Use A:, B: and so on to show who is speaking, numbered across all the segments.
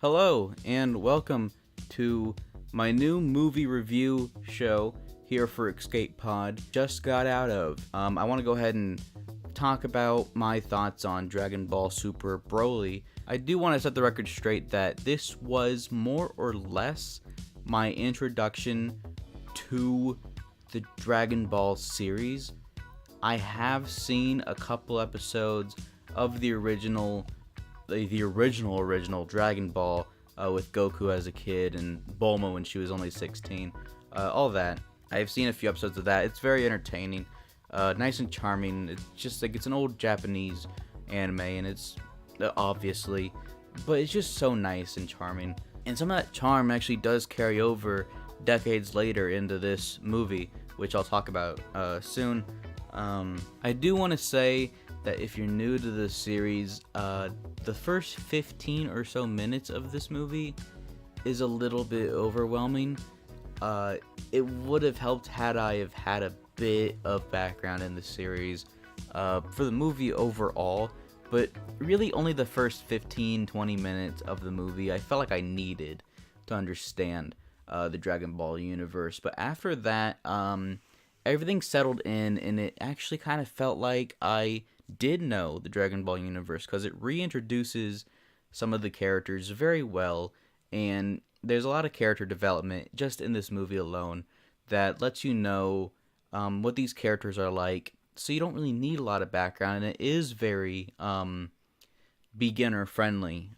A: Hello, and welcome to my new movie review show here for Escape Pod. Just got out of. I want to go ahead and talk about my thoughts on Dragon Ball Super Broly. I do want to set the record straight that this was more or less my introduction to the Dragon Ball series. I have seen a couple episodes of the original Dragon Ball with Goku as a kid and Bulma when she was only 16. All that. I've seen a few episodes of that. It's very entertaining, nice and charming. It's just like it's an old Japanese anime, and it's obviously, but it's just so nice and charming. And some of that charm actually does carry over decades later into this movie, which I'll talk about soon. I do want to say that if you're new to the series, the first 15 or so minutes of this movie is a little bit overwhelming. It would have helped had I have had a bit of background in the series for the movie overall, but really only the first 15-20 minutes of the movie I felt like I needed to understand the Dragon Ball universe. But after that, everything settled in, and it actually kind of felt like I did know the Dragon Ball universe, because it reintroduces some of the characters very well, and there's a lot of character development just in this movie alone that lets you know what these characters are like, so you don't really need a lot of background, and it is very beginner friendly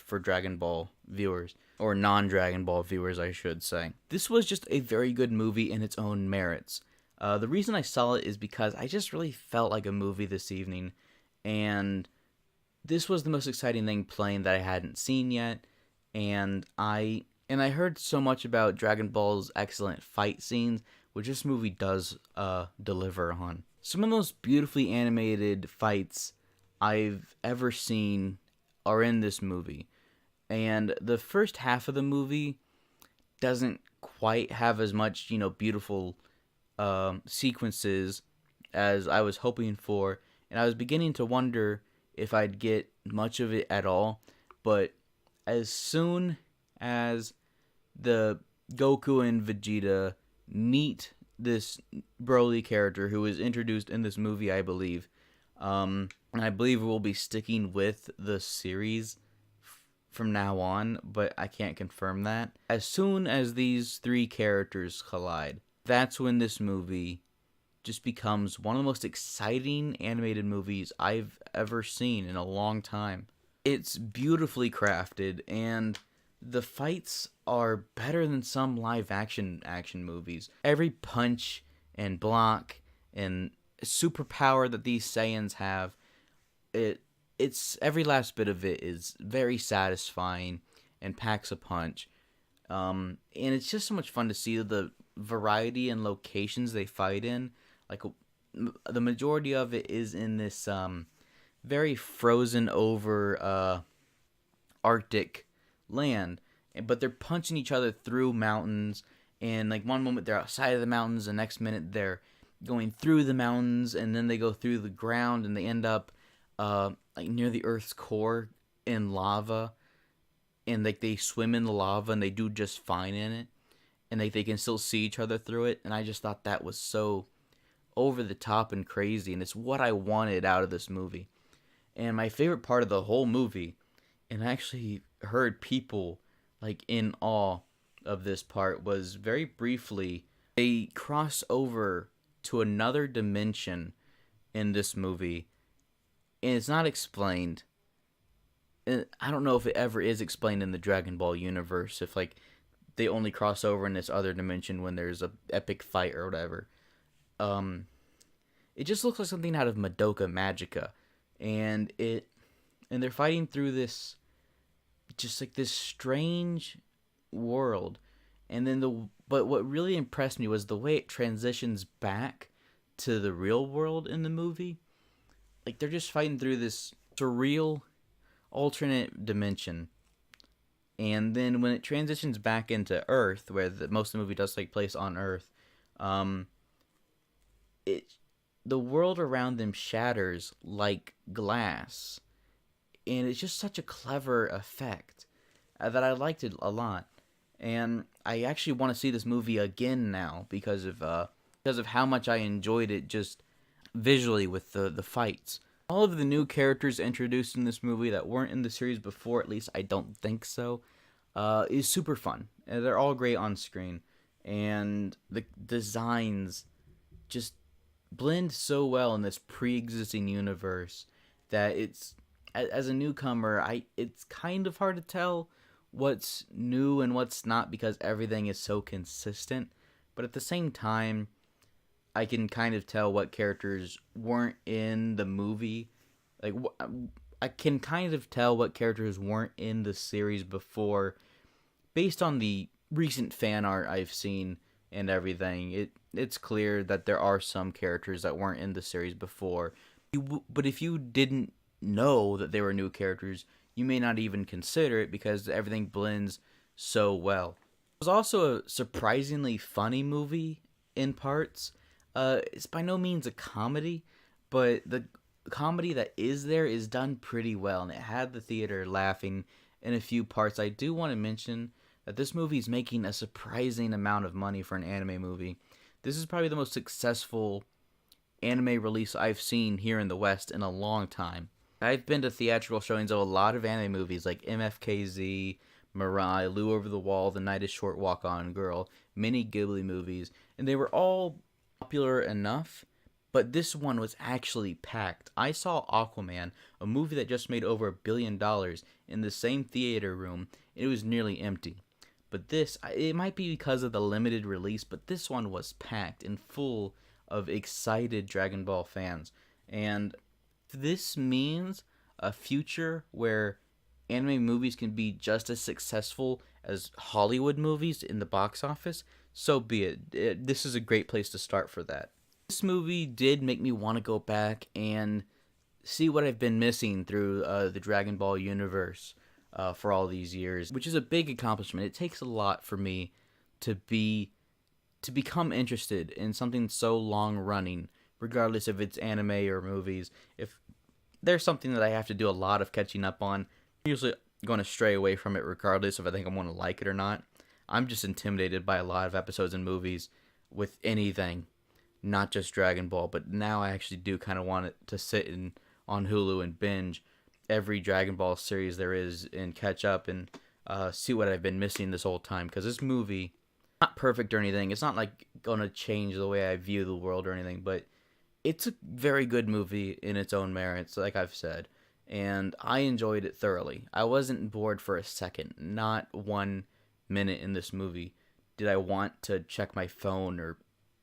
A: for Dragon Ball viewers, or non-Dragon Ball viewers I should say. This was just a very good movie in its own merits. The reason I saw it is because I just really felt like a movie this evening, and this was the most exciting thing playing that I hadn't seen yet, and I heard so much about Dragon Ball's excellent fight scenes, which this movie does deliver on. Some of the most beautifully animated fights I've ever seen are in this movie, and the first half of the movie doesn't quite have as much, beautiful sequences as I was hoping for, and I was beginning to wonder if I'd get much of it at all. But as soon as the Goku and Vegeta meet this Broly character who was introduced in this movie, I believe, and I believe we'll be sticking with the series from now on, but I can't confirm that. As soon as these three characters collide, that's when this movie just becomes one of the most exciting animated movies I've ever seen in a long time. It's beautifully crafted, and the fights are better than some live action movies. Every punch and block and superpower that these Saiyans have, it's every last bit of it is very satisfying and packs a punch. And it's just so much fun to see the variety and locations they fight in. Like, the majority of it is in this very frozen over Arctic land, but they're punching each other through mountains, and like one moment they're outside of the mountains, the next minute they're going through the mountains, and then they go through the ground and they end up like near the Earth's core in lava, and like they swim in the lava and they do just fine in it, and like they can still see each other through it. And I just thought that was so over the top and crazy, and it's what I wanted out of this movie. And my favorite part of the whole movie, and I actually heard people like in awe of this part, was very briefly they cross over to another dimension in this movie, and it's not explained. And I don't know if it ever is explained in the Dragon Ball universe, if like they only cross over in this other dimension when there's a epic fight or whatever. It just looks like something out of Madoka Magica, and they're fighting through this, just like this strange world, and then but what really impressed me was the way it transitions back to the real world in the movie. Like, they're just fighting through this surreal alternate dimension, and then when it transitions back into Earth, where most of the movie does take place on Earth, the world around them shatters like glass, and it's just such a clever effect. that I liked it a lot, and I actually want to see this movie again now because of how much I enjoyed it just visually with the fights. All of the new characters introduced in this movie that weren't in the series before, at least I don't think so, is super fun. They're all great on screen, and the designs just blend so well in this pre-existing universe that it's as a newcomer, I it's kind of hard to tell what's new and what's not because everything is so consistent. But at the same time, I can kind of tell what characters weren't in the movie. Like I can kind of tell what characters weren't in the series before based on the recent fan art I've seen and everything. It's clear that there are some characters that weren't in the series before. But if you didn't know that they were new characters, you may not even consider it because everything blends so well. It was also a surprisingly funny movie in parts. It's by no means a comedy, but the comedy that is there is done pretty well, and it had the theater laughing in a few parts. I do want to mention that this movie is making a surprising amount of money for an anime movie. This is probably the most successful anime release I've seen here in the West in a long time. I've been to theatrical showings of a lot of anime movies like MFKZ, Mirai, Lou Over the Wall, The Night is Short, Walk On Girl, many Ghibli movies, and they were all popular enough, but this one was actually packed. I saw Aquaman, a movie that just made over $1 billion, in the same theater room, and it was nearly empty. But this, it might be because of the limited release, but this one was packed and full of excited Dragon Ball fans. And this means a future where anime movies can be just as successful as Hollywood movies in the box office. So be it. This is a great place to start for that. This movie did make me want to go back and see what I've been missing through the Dragon Ball universe for all these years, which is a big accomplishment. It takes a lot for me to become interested in something so long running, regardless if it's anime or movies. If there's something that I have to do a lot of catching up on, I'm usually going to stray away from it regardless if I think I'm going to like it or not. I'm just intimidated by a lot of episodes and movies with anything, not just Dragon Ball, but now I actually do kind of want it to sit on Hulu and binge every Dragon Ball series there is and catch up and see what I've been missing this whole time. Because this movie, not perfect or anything, it's not like going to change the way I view the world or anything, but it's a very good movie in its own merits, like I've said. And I enjoyed it thoroughly. I wasn't bored for a second. Not 1 minute in this movie did I want to check my phone or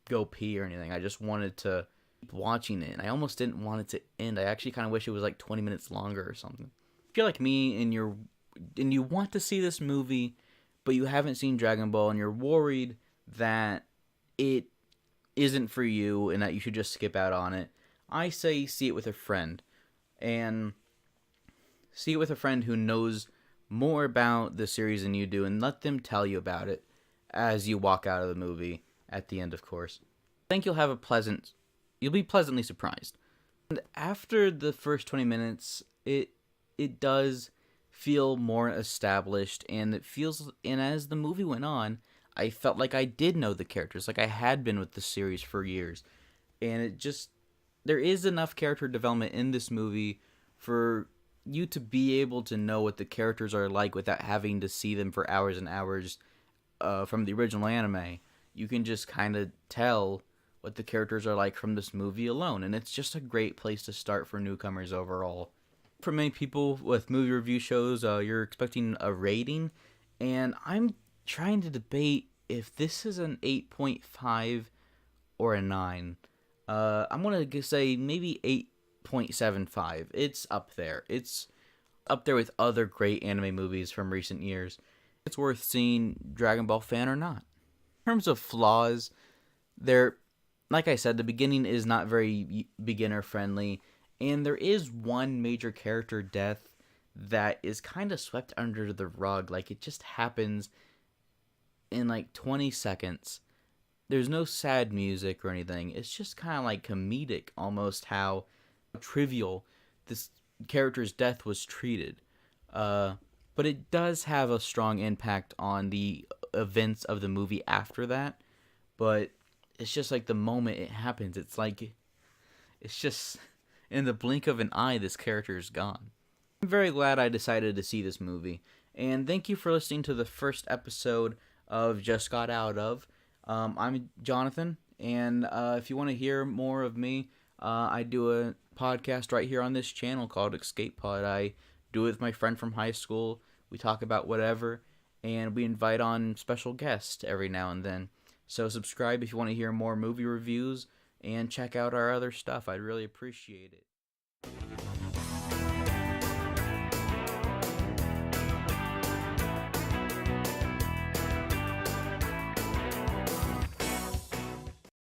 A: go pee or anything. I just wanted to keep watching it. And I almost didn't want it to end. I actually kind of wish it was like 20 minutes longer or something. If you're like me and you want to see this movie, but you haven't seen Dragon Ball and you're worried that it isn't for you and that you should just skip out on it, I say see it with a friend. And see it with a friend who knows more about the series than you do, and let them tell you about it as you walk out of the movie at the end, of course. I think you'll be pleasantly surprised. And after the first 20 minutes, it does feel more established, and as the movie went on, I felt like I did know the characters, like I had been with the series for years. And there is enough character development in this movie for you to be able to know what the characters are like without having to see them for hours and hours from the original anime. You can just kind of tell what the characters are like from this movie alone, and it's just a great place to start for newcomers overall. For many people with movie review shows, you're expecting a rating, and I'm trying to debate if this is an 8.5 or a 9. I'm going to say maybe 8.75. It's up there. It's up there with other great anime movies from recent years. It's worth seeing, Dragon Ball fan or not. In terms of flaws, like I said, the beginning is not very beginner friendly, and there is one major character death that is kind of swept under the rug. Like, it just happens in like 20 seconds. There's no sad music or anything. It's just kind of like comedic almost how trivial this character's death was treated. but it does have a strong impact on the events of the movie after that. But it's just like the moment it happens, it's just in the blink of an eye, this character is gone. I'm very glad I decided to see this movie, and thank you for listening to the first episode of Just Got Out of. I'm Jonathan, and if you want to hear more of me, I do a podcast right here on this channel called Escape Pod. I do it with my friend from high school. We talk about whatever, and we invite on special guests every now and then. So subscribe if you want to hear more movie reviews, and check out our other stuff. I'd really appreciate it.